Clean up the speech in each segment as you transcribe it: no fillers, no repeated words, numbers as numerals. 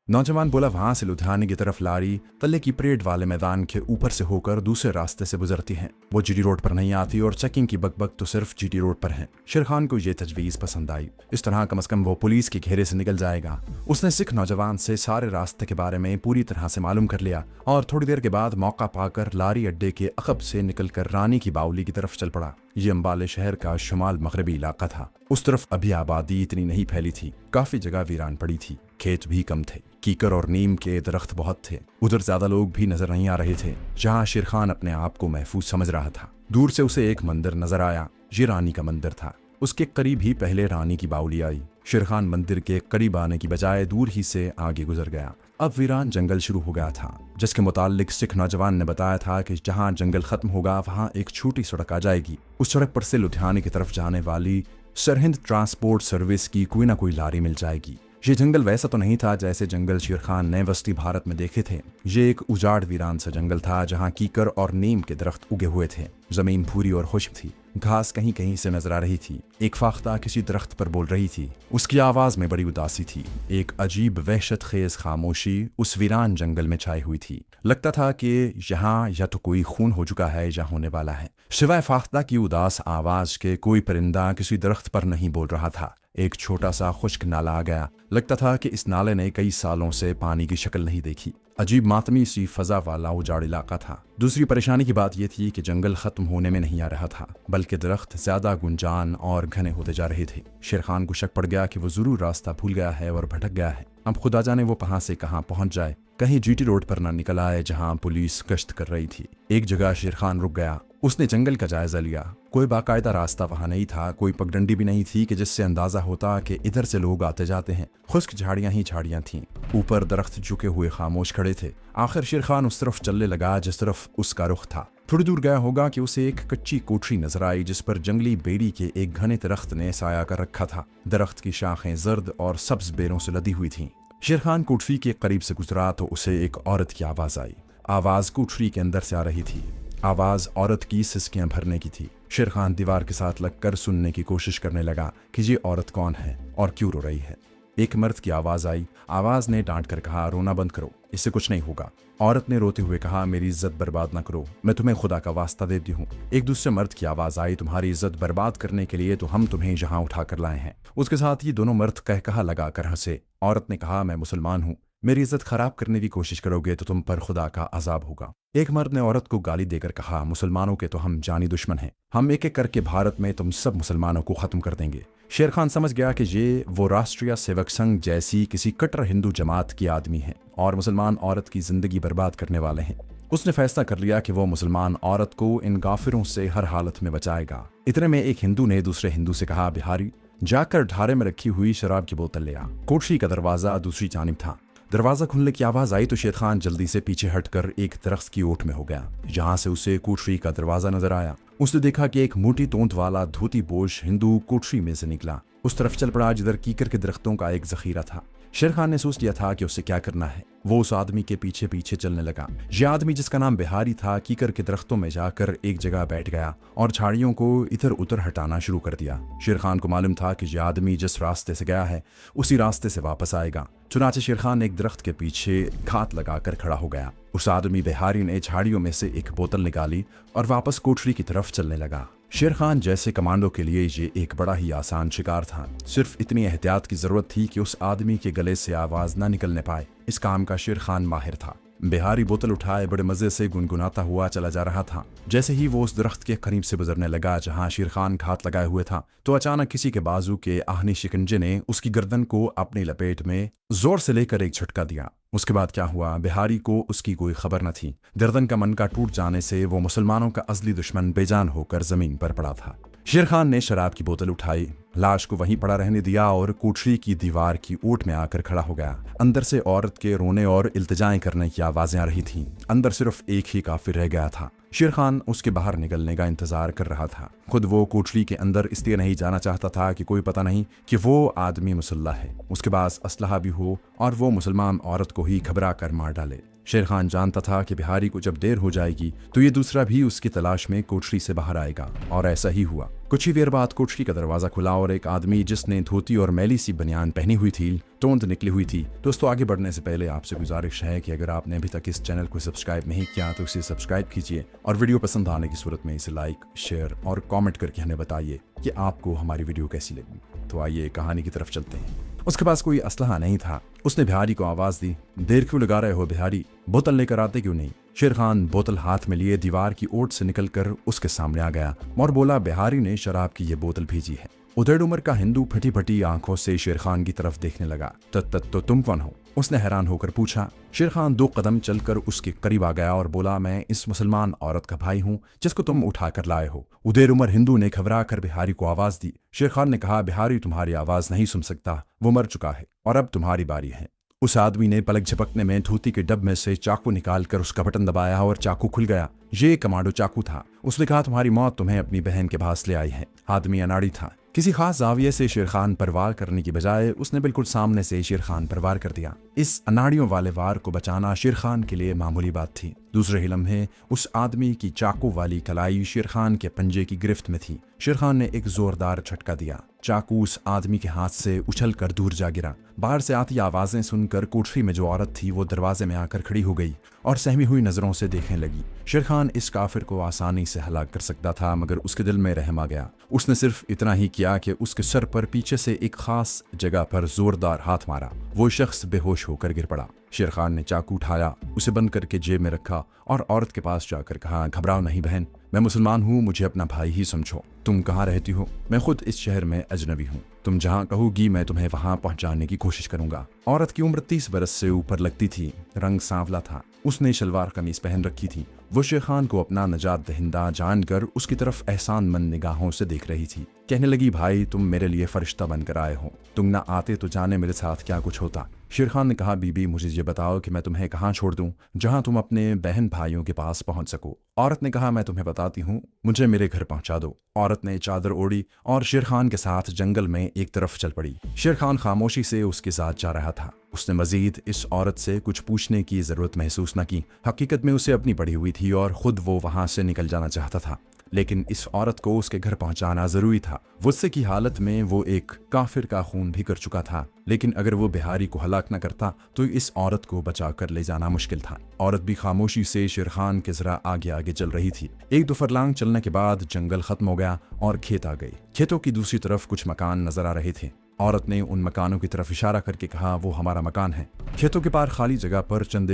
नौजवान बोला, वहां से लुधियाने की तरफ लारी तल्ले की परेड वाले मैदान के ऊपर से होकर दूसरे रास्ते से गुजरती है। वो जीटी रोड पर नहीं आती और चेकिंग की बकबक तो सिर्फ जीटी रोड पर है। शेर खान को ये तजवीज पसंद आई। इस तरह कम से कम वो पुलिस के घेरे से निकल जाएगा। उसने सिख नौजवान से सारे रास्ते के बारे में पूरी तरह से मालूम कर लिया और थोड़ी देर के बाद मौका पाकर लारी अड्डे के अकब से निकलकर रानी की बावली की तरफ चल पड़ा। ये अंबाले शहर का शुमाल मगरबी इलाका था। उस तरफ अभी आबादी इतनी नहीं फैली थी, काफी जगह वीरान पड़ी थी, खेत भी कम थे, कीकर और नीम के दरख्त बहुत थे। उधर ज्यादा लोग भी नजर नहीं आ रहे थे। जहां शेर खान अपने आप को महफूज समझ रहा था, दूर से उसे एक मंदिर नजर आया। ये रानी का मंदिर था। उसके करीब ही पहले रानी की बावली आई। शेर खान मंदिर के करीब आने की बजाय दूर ही से आगे गुजर गया। अब वीरान जंगल शुरू हो गया था, जिसके मुतालिक सिख नौजवान ने बताया था कि जहां जंगल खत्म होगा वहां एक छोटी सड़क आ जाएगी। उस सड़क पर से लुधियाने की तरफ जाने वाली सरहिंद ट्रांसपोर्ट सर्विस की कोई ना कोई लारी मिल जाएगी। ये जंगल वैसा तो नहीं था जैसे जंगल शेर खान ने वस्ती भारत में देखे थे। ये एक उजाड़ वीरान सा जंगल था जहां कीकर और नीम के दरख्त उगे हुए थे। जमीन भूरी और खुश्क थी, घास कहीं कहीं से नजर आ रही थी। एक फाख्ता किसी दरख्त पर बोल रही थी। उसकी आवाज में बड़ी उदासी थी। एक अजीब वहशत खेज खामोशी उस वीरान जंगल में छाई हुई थी। लगता था कि यहाँ या तो कोई खून हो चुका है या होने वाला है। सिवाय फाख्ता की उदास आवाज के कोई परिंदा किसी दरख्त पर नहीं बोल रहा था। एक छोटा सा खुश्क नाला आ गया। लगता था कि इस नाले ने कई सालों से पानी की शक्ल नहीं देखी। अजीब मातमी सी फजा वाला उजाड़ इलाका था। दूसरी परेशानी की बात यह थी कि जंगल खत्म होने में नहीं आ रहा था, बल्कि दरख्त ज्यादा गुंजान और घने होते जा रहे थे। शेर खान को शक पड़ गया कि वो जरूर रास्ता भूल गया है और भटक गया है। अब खुदा जाने वो कहां से कहां पहुंच जाए, कहीं जीटी रोड पर न निकल आए जहां पुलिस गश्त कर रही थी। एक जगह शेर खान रुक गया। उसने जंगल का जायजा लिया। कोई बाकायदा रास्ता वहां नहीं था, कोई पगडंडी भी नहीं थी कि जिससे अंदाजा होता कि इधर से लोग आते जाते हैं। खुश्क झाड़ियां ही झाड़ियां थीं। ऊपर दरख्त झुके हुए खामोश खड़े थे। आखिर शेर खान उस तरफ चलने लगा जिस तरफ उसका रुख था। थोड़ी दूर गया होगा कि उसे एक कच्ची कोठरी नजर आई जिस पर जंगली बेरी के एक घने दरख्त ने साया कर रखा था। दरख्त की शाखें जर्द और सब्ज बेरों से लदी हुई थीं। शेर खान कोठरी के करीब से गुजरा तो उसे एक औरत की आवाज आई। आवाज कोठरी के अंदर से आ रही थी। आवाज औरत की सिसकियां भरने की थी। शेर खान दीवार के साथ लगकर सुनने की कोशिश करने लगा कि ये औरत कौन है और क्यों रो रही है। एक मर्द की आवाज आई। आवाज ने डांट कर कहा, रोना बंद करो, इससे कुछ नहीं होगा। औरत ने रोते हुए कहा, मेरी इज्जत बर्बाद ना करो, मैं तुम्हें खुदा का वास्ता देती हूँ। एक दूसरे मर्द की आवाज आई, तुम्हारी इज्जत बर्बाद करने के लिए तो हम तुम्हें यहाँ उठा कर लाए हैं। उसके साथ ही दोनों मर्द कह कहा लगा कर हंसे। औरत ने कहा, मैं मुसलमान हूँ, मेरी इज्जत खराब करने की कोशिश करोगे तो तुम पर खुदा का अजाब होगा। एक मर्द ने औरत को गाली देकर कहा, मुसलमानों के तो हम जानी दुश्मन हैं, हम एक एक करके भारत में तुम सब मुसलमानों को खत्म कर देंगे। शेर खान समझ गया कि ये वो राष्ट्रीय सेवक संघ जैसी किसी कट्टर हिंदू जमात की आदमी है और मुसलमान औरत की जिंदगी बर्बाद करने वाले हैं। उसने फैसला कर लिया कि वो मुसलमान औरत को इन गाफिरों से हर हालत में बचाएगा। इतने में एक हिंदू ने दूसरे हिंदू से कहा, बिहारी जाकर ढारे में रखी हुई शराब की बोतल ले आ। कोठरी का दरवाजा दूसरी जानिब था। दरवाजा खुलने की आवाज आई तो शेर खान जल्दी से पीछे हटकर एक दरख्त की ओट में हो गया, जहां से उसे कोठरी का दरवाजा नजर आया। उसने देखा कि एक मोटी तोंत वाला धोती पोश हिंदू कोठरी में से निकला। उस तरफ चल पड़ा जिधर कीकर के दरख्तों का एक जखीरा था। शेर खान ने सोच लिया था कि उसे क्या करना है। वो उस आदमी के पीछे पीछे चलने लगा। यह आदमी, जिसका नाम बिहारी था, कीकर के दरख्तों में जाकर एक जगह बैठ गया और झाड़ियों को इधर उधर हटाना शुरू कर दिया। शेर खान को मालूम था कि यह आदमी जिस रास्ते से गया है उसी रास्ते से वापस आएगा। चुनाचे शेर खान एक दरख्त के पीछे घात लगाकर खड़ा हो गया। उस आदमी बिहारी ने झाड़ियों में से एक बोतल निकाली और वापस कोठरी की तरफ चलने लगा। शेर खान जैसे कमांडो के लिए ये एक बड़ा ही आसान शिकार था। सिर्फ इतनी एहतियात की जरूरत थी कि उस आदमी के गले से आवाज न निकलने पाए। इस काम का शेर खान माहिर था। बिहारी बोतल उठाए बड़े मजे से गुनगुनाता हुआ चला जा रहा था। जैसे ही वो उस दरख्त के करीब से गुजरने लगा जहां शेर खान घात लगाए हुए था, तो अचानक किसी के बाजू के आहनी शिकंजे ने उसकी गर्दन को अपनी लपेट में जोर से लेकर एक झटका दिया। उसके बाद क्या हुआ, बिहारी को उसकी कोई खबर न थी। गर्दन का मनका टूट जाने से वो मुसलमानों का असली दुश्मन बेजान होकर जमीन पर पड़ा था। शेर खान ने शराब की बोतल उठाई, लाश को वहीं पड़ा रहने दिया और कोठरी की दीवार की ओट में आकर खड़ा हो गया। अंदर से औरत के रोने और इल्तिजाएं करने की आवाजें आ रही थीं। अंदर सिर्फ एक ही काफिर रह गया था। शेर खान उसके बाहर निकलने का इंतजार कर रहा था। खुद वो कोठरी के अंदर इसलिए नहीं जाना चाहता था कि कोई पता नहीं कि वो आदमी मुसल्ला है, उसके पास असलहा भी हो और वो मुसलमान औरत को ही घबरा कर मार डाले। शेर खान जानता था कि बिहारी को जब देर हो जाएगी तो ये दूसरा भी उसकी तलाश में कोठरी से बाहर आएगा, और ऐसा ही हुआ। कुछ ही देर बाद कोठरी का दरवाजा खुला और एक आदमी जिसने धोती और मैली सी बनियान पहनी हुई थी, टोंद निकली हुई थी। दोस्तों, आगे बढ़ने से पहले आपसे गुजारिश है कि अगर आपने अभी तक इस चैनल को सब्सक्राइब नहीं किया तो इसे सब्सक्राइब कीजिए और वीडियो पसंद आने की सूरत में इसे लाइक, शेयर और कॉमेंट करके हमें बताइए कि आपको हमारी वीडियो कैसी लगी। तो आइए कहानी की तरफ चलते हैं। उसके पास कोई असलहा नहीं था। उसने बिहारी को आवाज दी, देर क्यों लगा रहे हो बिहारी, बोतल लेकर आते क्यों नहीं। शेर खान बोतल हाथ में लिए दीवार की ओट से निकलकर उसके सामने आ गया और बोला, बिहारी ने शराब की ये बोतल भेजी है। उधेड़ उम्र का हिंदू फटी फटी आंखों से शेर खान की तरफ देखने लगा। तो तुम कौन हो? उसने हैरान होकर पूछा। शेर खान 2 कदम चलकर उसके करीब आ गया और बोला, मैं इस मुसलमान औरत का भाई हूँ जिसको तुम उठा कर लाए हो। उधेड़ उम्र हिंदू ने घबरा कर बिहारी को आवाज दी। शेर खान ने कहा, बिहारी तुम्हारी आवाज नहीं सुन सकता, वो मर चुका है और अब तुम्हारी बारी है। उस आदमी ने पलक झपकने में धोती के डब में से चाकू निकालकर उसका बटन दबाया और चाकू खुल गया। ये कमांडो चाकू था। उसने कहा, तुम्हारी मौत तुम्हें अपनी बहन के पास ले आई है। आदमी अनाड़ी था। किसी खास जाविये से शेर खान पर वार करने की बजाय उसने बिल्कुल सामने से शेर खान पर वार कर दिया। इस अनाड़ियों वाले वार को बचाना शेर खान के लिए मामूली बात थी। दूसरे ही लम्हे उस आदमी की चाकू वाली कलाई शेर खान के पंजे की गिरफ्त में थी। शेर खान ने एक जोरदार झटका दिया। चाकू उस आदमी के हाथ से उछलकर दूर जा गिरा। बाहर से आती आवाजें सुनकर कोठरी में जो औरत थी वो दरवाजे में आकर खड़ी हो गई और सहमी हुई नजरों से देखने लगी। शेर खान इस काफिर को आसानी से हलाक कर सकता था, मगर उसके दिल में रहम आ गया। उसने सिर्फ इतना ही किया कि उसके सर पर पीछे से एक खास जगह पर जोरदार हाथ मारा। वो शख्स बेहोश होकर गिर पड़ा। शेर खान ने चाकू उठाया, उसे बंद करके जेब में रखा और औरत के पास जाकर कहा, घबराओ नहीं बहन, मैं मुसलमान हूँ, मुझे अपना भाई ही समझो। तुम कहाँ रहती हो? मैं खुद इस शहर में अजनबी हूँ। तुम जहाँ कहोगी मैं तुम्हें वहाँ पहुँचाने की कोशिश करूंगा। औरत की उम्र 30 बरस से ऊपर लगती थी। रंग सांवला था। उसने शलवार कमीज पहन रखी थी। वो शेर खान को अपना नजात दहिंदा जानकर उसकी तरफ एहसानमंद निगाहों से देख रही थी। कहने लगी, भाई तुम मेरे लिए फरिश्ता बनकर आए हो। तुम ना आते तो जाने मेरे साथ क्या कुछ होता। शेर खान ने कहा, बीबी मुझे ये बताओ कि मैं तुम्हें कहाँ छोड़ दूं जहां तुम अपने बहन भाइयों के पास पहुंच सको। औरत ने कहा, मैं तुम्हें बताती हूँ, मुझे मेरे घर पहुंचा दो। औरत ने चादर ओढ़ी और शेर खान के साथ जंगल में एक तरफ चल पड़ी। शेर खान खामोशी से उसके साथ जा रहा था। उसने मजीद इस औरत से कुछ पूछने की जरूरत महसूस न की। हकीकत में उसे अपनी पड़ी हुई थी और खुद वो वहां से निकल जाना चाहता था, लेकिन इस औरत को उसके घर पहुंचाना जरूरी था। गुस्से की हालत में वो एक काफिर का खून भी कर चुका था, लेकिन अगर वो बिहारी को हलाक न करता तो इस औरत को बचा कर ले जाना मुश्किल था। औरत भी खामोशी से शेर खान के जरा आगे आगे चल रही थी। 1-2 फरलांग चलने के बाद जंगल खत्म हो गया और खेत आ गए। खेतों की दूसरी तरफ कुछ मकान नजर आ रहे थे। औरत ने उन मकानों की तरफ इशारा करके कहा, वो हमारा मकान है। खेतों के पार खाली जगह पर चंद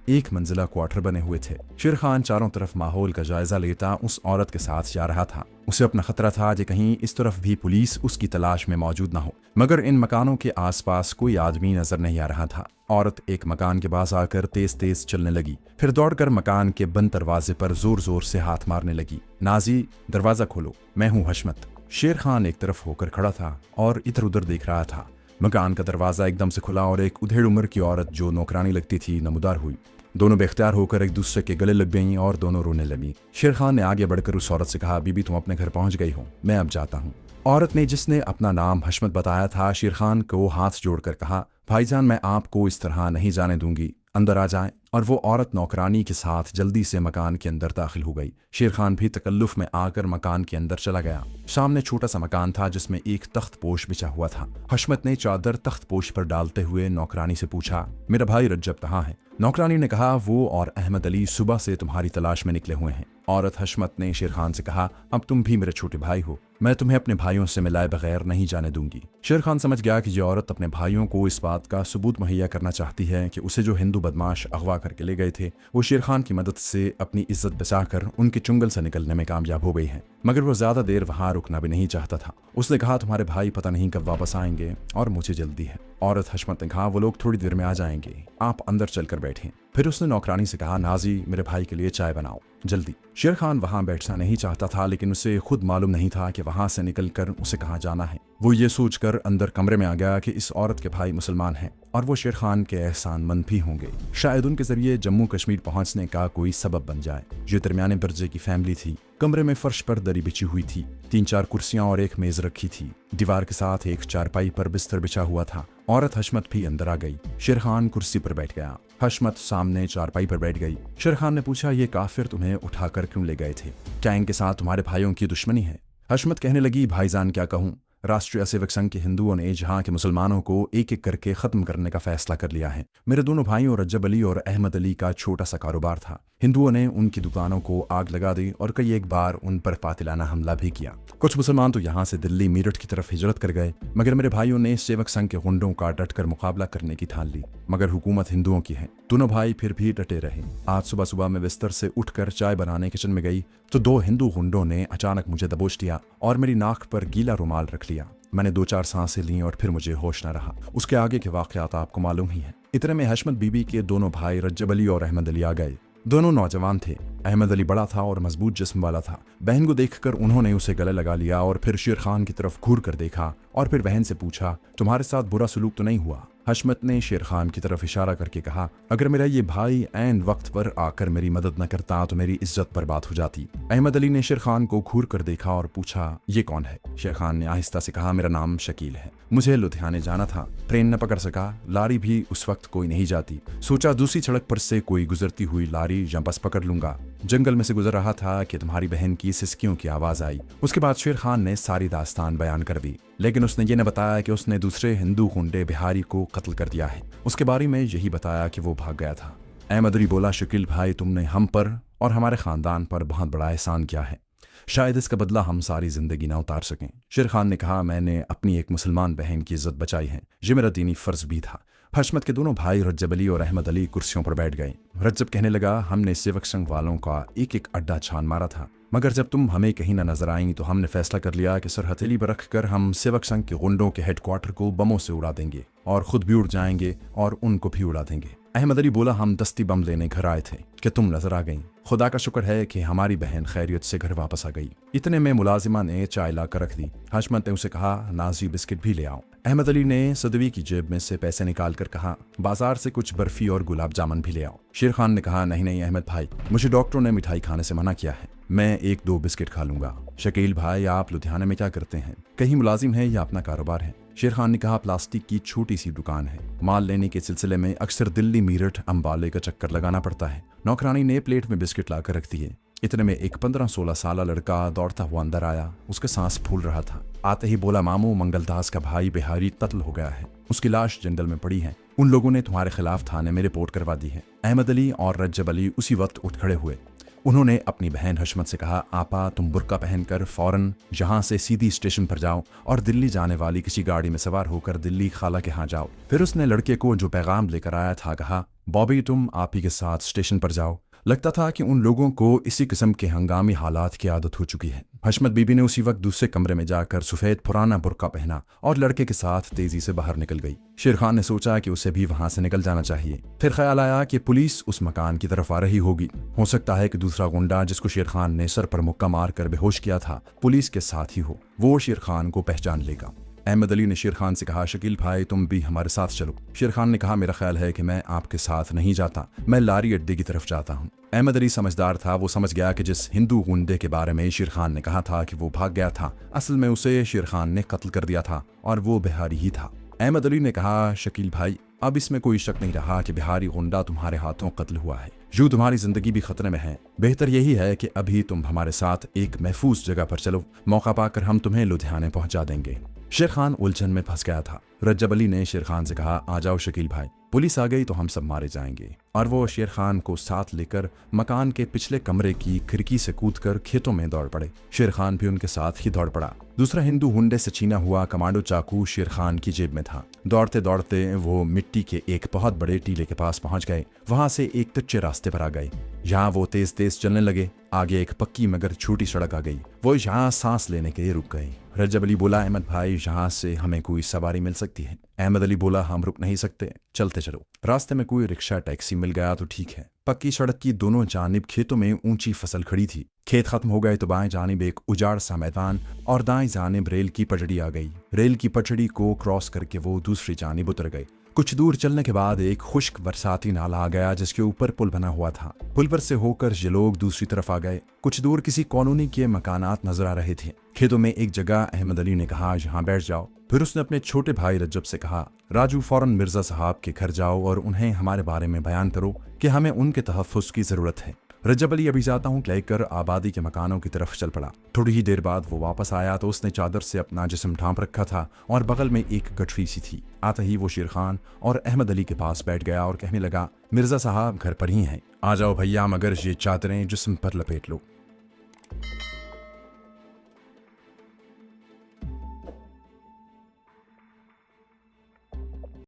एक मंजिला क्वार्टर बने हुए थे। शेर खान चारों तरफ माहौल का जायजा लेता उस औरत के साथ जा रहा था। उसे अपना खतरा था कि कहीं इस तरफ भी पुलिस उसकी तलाश में मौजूद न हो, मगर इन मकानों के आसपास कोई आदमी नजर नहीं आ रहा था। औरत एक मकान के पास आकर तेज तेज चलने लगी, फिर दौड़कर मकान के बंद दरवाजे पर जोर जोर से हाथ मारने लगी। नाजी, दरवाजा खोलो, मैं हूँ हशमत। शेर खान एक तरफ होकर खड़ा था और इधर उधर देख रहा था। मकान का दरवाजा एकदम से खुला और एक उधेड़ उम्र की औरत जो नौकरानी लगती थी नमूदार हुई। दोनों बेख्तियार होकर एक दूसरे के गले लग गईं और दोनों रोने लगी। शेर खान ने आगे बढ़कर उस औरत से कहा, बीबी तुम अपने घर पहुंच गई हो, मैं अब जाता हूँ। औरत ने, जिसने अपना नाम हशमत बताया था, शेर खान को हाथ जोड़कर कहा, भाईजान मैं आपको इस तरह नहीं जाने दूंगी, अंदर आ जाएं। और वो औरत नौकरानी के साथ जल्दी से मकान के अंदर दाखिल हो गई। शेर खान भी तकल्लुफ में आकर मकान के अंदर चला गया। सामने छोटा सा मकान था जिसमें एक तख्त पोश बिछा हुआ था। हशमत ने चादर तख्त पोश पर डालते हुए नौकरानी से पूछा, मेरा भाई रज्जब कहाँ है? नौकरानी ने कहा, वो और अहमद अली सुबह से तुम्हारी तलाश में निकले हुए हैं। औरत हशमत ने शेर खान से कहा, अब तुम भी मेरे छोटे भाई हो, मैं तुम्हें अपने भाइयों से मिलाए बगैर नहीं जाने दूंगी। शेर खान समझ गया कि ये औरत अपने भाइयों को इस बात का सबूत मुहैया करना चाहती है कि उसे जो हिंदू बदमाश अगवा करके ले गए थे वो शेर खान की मदद से अपनी इज्जत बचाकर उनके चुंगल से निकलने में कामयाब हो गई है। मगर वो ज्यादा देर वहां रुकना भी नहीं चाहता था। उसने कहा, तुम्हारे भाई पता नहीं कब वापस आएंगे और मुझे जल्दी है। औरत हशमत ने कहा, वो लोग थोड़ी देर में आ जाएंगे, आप अंदर चलकर बैठें। फिर उसने नौकरानी से कहा, नाजी मेरे भाई के लिए चाय बनाओ जल्दी। शेर खान वहां बैठना नहीं चाहता था, लेकिन उसे खुद मालूम नहीं था कि वहां से निकलकर उसे कहाँ जाना है। वो ये सोचकर अंदर कमरे में आ गया कि इस औरत के भाई मुसलमान हैं और वो शेर खान के एहसानमंद भी होंगे। शायद उनके जरिए जम्मू कश्मीर पहुंचने का कोई सबब बन जाए। ये दरमियाने दर्जे की फैमिली थी। कमरे में फर्श पर दरी बिछी हुई थी। 3-4 कुर्सियां और एक मेज रखी थी। दीवार के साथ एक चारपाई पर बिस्तर बिछा हुआ था। औरत हशमत भी अंदर आ गई। शेर खान कुर्सी पर बैठ गया। हशमत सामने चारपाई पर बैठ गई। शेर खान ने पूछा, ये काफिर तुम्हें उठाकर क्यों ले गए थे? क्या इनके साथ तुम्हारे भाइयों की दुश्मनी है? हशमत कहने लगी, भाईजान क्या कहूँ, राष्ट्रीय सेवक संघ के हिंदुओं ने जहाँ के मुसलमानों को एक एक करके खत्म करने का फैसला कर लिया है। मेरे दोनों भाइयों रज्जब अली और अहमद अली का छोटा सा कारोबार था। हिंदुओं ने उनकी दुकानों को आग लगा दी और कई एक बार उन पर कातिलाना हमला भी किया। कुछ मुसलमान तो यहाँ से दिल्ली मीरठ की तरफ हिजरत कर गए, मगर मेरे भाइयों ने सेवक संघ के गुंडों का डटकर मुकाबला करने की ठान ली। मगर हुकूमत हिंदुओं की है। दोनों भाई फिर भी डटे रहे। आज सुबह सुबह मैं बिस्तर से उठकर चाय बनाने किचन में गई तो 2 हिंदू गुंडों ने अचानक मुझे दबोच दिया और मेरी नाक पर गीला रुमाल रख लिया। मैंने 2-4 सांसें लीं और फिर मुझे होश न रहा। उसके आगे के वाकयात आपको मालूम ही है। इतने में हशमत बीबी के दोनों भाई रज्जब अली और अहमद अली आ गए। दोनों नौजवान थे। अहमद अली बड़ा था और मजबूत जिस्म वाला था। बहन को देखकर उन्होंने उसे गले लगा लिया और फिर शेर खान की तरफ घूर कर देखा और फिर बहन से पूछा, तुम्हारे साथ बुरा सलूक तो नहीं हुआ? हशमत ने शेर खान की तरफ इशारा करके कहा, अगर मेरा ये भाई ऐन वक्त पर आकर मेरी मदद न करता तो मेरी इज्जत बर्बाद हो जाती। अहमद अली ने शेर खान को घूर कर देखा और पूछा, ये कौन है? शेर खान ने आहिस्ता से कहा, मेरा नाम शकील है। मुझे लुधियाने जाना था, ट्रेन न पकड़ सका। लारी भी उस वक्त कोई नहीं जाती। सोचा दूसरी सड़क पर से कोई गुजरती हुई लारी या बस पकड़ लूंगा। जंगल में से गुजर रहा था कि तुम्हारी बहन की सिसकियों की आवाज आई। उसके बाद शेर खान ने सारी दास्तान बयान कर दी, लेकिन उसने ये न बताया कि उसने दूसरे हिंदू गुंडे बिहारी को कत्ल कर दिया है। उसके बारे में यही बताया कि वो भाग गया था। अहमद अली बोला, शकील भाई, तुमने हम पर और हमारे खानदान पर बहुत बड़ा एहसान किया है। शायद इसका बदला हम सारी जिंदगी ना उतार सकें। शेर खान ने कहा, मैंने अपनी एक मुसलमान बहन की इज्जत बचाई है, ये मेरा दीनी फर्ज भी था। हशमत के दोनों भाई रज्जब अली और अहमद अली कुर्सियों पर बैठ गए। रज्जब कहने लगा, हमने सेवक संघ वालों का एक एक अड्डा छान मारा था, मगर जब तुम हमें कहीं न नजर आई तो हमने फैसला कर लिया कि सर हथेली पर रखकर हम सेवक संघ के गुंडों के हेडक्वार्टर को बमों से उड़ा देंगे और खुद भी उड़ जाएंगे और उनको भी उड़ा देंगे। अहमद अली बोला, हम दस्ती बम लेने घर आए थे कि तुम नजर आ गई। खुदा का शुक्र है कि हमारी बहन खैरियत से घर वापस आ गई। इतने में मुलाजिमा ने चाय ला कर रख दी। हशमत ने उसे कहा, नाजी बिस्किट भी ले आओ। अहमद अली ने सदवी की जेब में से पैसे निकाल कर कहा, बाजार से कुछ बर्फी और गुलाब जामुन भी ले आओ। शेर खान ने कहा, नहीं नहीं अहमद भाई, मुझे डॉक्टरों ने मिठाई खाने से मना किया है, मैं 1-2 बिस्किट खा लूंगा। शकील भाई, आप लुधियाने में क्या करते हैं? कहीं मुलाजिम है या अपना कारोबार है? शेर खान ने कहा, प्लास्टिक की छोटी सी दुकान है। माल लेने के सिलसिले में अक्सर दिल्ली मीरठ अंबाले का चक्कर लगाना पड़ता है। नौकरानी ने प्लेट में बिस्किट लाकर रख दिए। इतने में एक 15-16 साल लड़का दौड़ता हुआ अंदर आया। उसका सांस फूल रहा था। आते ही बोला, मामू, मंगलदास का भाई बिहारी कत्ल हो गया है, उसकी लाश जंगल में पड़ी है। उन लोगों ने तुम्हारे खिलाफ थाने में रिपोर्ट करवा दी है। अहमद अली और रज्जब अली उसी वक्त उठ खड़े हुए। उन्होंने अपनी बहन हशमत से कहा, आपा, तुम बुर्का पहनकर फौरन यहाँ से सीधी स्टेशन पर जाओ और दिल्ली जाने वाली किसी गाड़ी में सवार होकर दिल्ली खाला के यहाँ जाओ। फिर उसने लड़के को जो पैगाम लेकर आया था कहा, बॉबी, तुम आप ही के साथ स्टेशन पर जाओ। लगता था कि उन लोगों को इसी किस्म के हंगामी हालात की आदत हो चुकी है। हशमत बीबी ने उसी वक्त दूसरे कमरे में जाकर सफेद पुराना बुर्का पहना और लड़के के साथ तेजी से बाहर निकल गई। शेर खान ने सोचा कि उसे भी वहां से निकल जाना चाहिए। फिर ख्याल आया कि पुलिस उस मकान की तरफ आ रही होगी। हो सकता है कि दूसरा गुंडा जिसको शेर खान ने सर पर मुक्का मार कर बेहोश किया था पुलिस के साथ ही हो। वो शेर खान को पहचान लेगा। अहमद अली ने शेर खान से कहा, शकील भाई, तुम भी हमारे साथ चलो। शेर खान ने कहा, मेरा ख्याल है कि मैं आपके साथ नहीं जाता, मैं लारी अड्डे की तरफ जाता हूँ। अहमद अली समझदार था। वो समझ गया कि जिस हिंदू गुंडे के बारे में शेर खान ने कहा था कि वो भाग गया था, असल में उसे शेर खान ने कत्ल कर दिया था और वो बिहारी ही था। अहमद अली ने कहा, शकील भाई, अब इसमें कोई शक नहीं रहा कि बिहारी गुंडा तुम्हारे हाथों कत्ल हुआ है। यूं तुम्हारी जिंदगी भी खतरे में है। बेहतर यही है कि अभी तुम हमारे साथ एक महफूज जगह पर चलो। मौका पाकर हम तुम्हें लुधियाने पहुंचा देंगे। शेर खान उलझन में फंस गया था। रज्जब अली ने शेर खान से कहा, आ जाओ शकील भाई, पुलिस आ गई तो हम सब मारे जाएंगे। और वो शेर खान को साथ लेकर मकान के पिछले कमरे की खिड़की से कूदकर खेतों में दौड़ पड़े। शेर खान भी उनके साथ ही दौड़ पड़ा। दूसरा हिंदू हुंडे से छीना हुआ कमांडो चाकू शेर खान की जेब में था। दौड़ते दौड़ते वो मिट्टी के एक बहुत बड़े टीले के पास पहुंच गए। वहां से एक कच्चे रास्ते पर आ गए। यहाँ वो तेज तेज चलने लगे। आगे एक पक्की मगर छोटी सड़क आ गई। वो यहाँ सांस लेने के लिए रुक गए। रज्जब अली बोला, अहमद भाई, यहाँ से हमें कोई सवारी मिल सकती है? अहमद अली बोला, हम रुक नहीं सकते, चलते चलो। रास्ते में कोई रिक्शा टैक्सी मिल गया तो ठीक है। पक्की सड़क की दोनों जानिब खेतों में ऊंची फसल खड़ी थी। खेत खत्म हो गए तो बाएं जानिब एक उजाड़ सा मैदान और दाएं जानिब रेल की पटड़ी आ गई। रेल की पटड़ी को क्रॉस करके वो दूसरी जानिब उतर गए। कुछ दूर चलने के बाद एक खुश्क बरसाती नाला आ गया जिसके ऊपर पुल बना हुआ था। पुल पर से होकर ये लोग दूसरी तरफ आ गए। कुछ दूर किसी कॉलोनी के मकानात नजर आ रहे थे। खेतों में एक जगह अहमद अली ने कहा, यहाँ बैठ जाओ। फिर उसने अपने छोटे भाई रज्जब से कहा, राजू, फौरन मिर्जा साहब के घर जाओ और उन्हें हमारे बारे में बयान करो कि हमें उनके तहफ़्फ़ुज़ की जरूरत है। रजब अली अभी जाता हूँ कहकर आबादी के मकानों की तरफ चल पड़ा। थोड़ी ही देर बाद वो वापस आया तो उसने चादर से अपना जिस्म ढांप रखा था और बगल में एक गठरी सी थी। आते ही वो शेर खान और अहमद अली के पास बैठ गया और कहने लगा, मिर्जा साहब घर पर ही हैं, आ जाओ भैया, मगर ये चादरें जिस्म पर लपेट लो।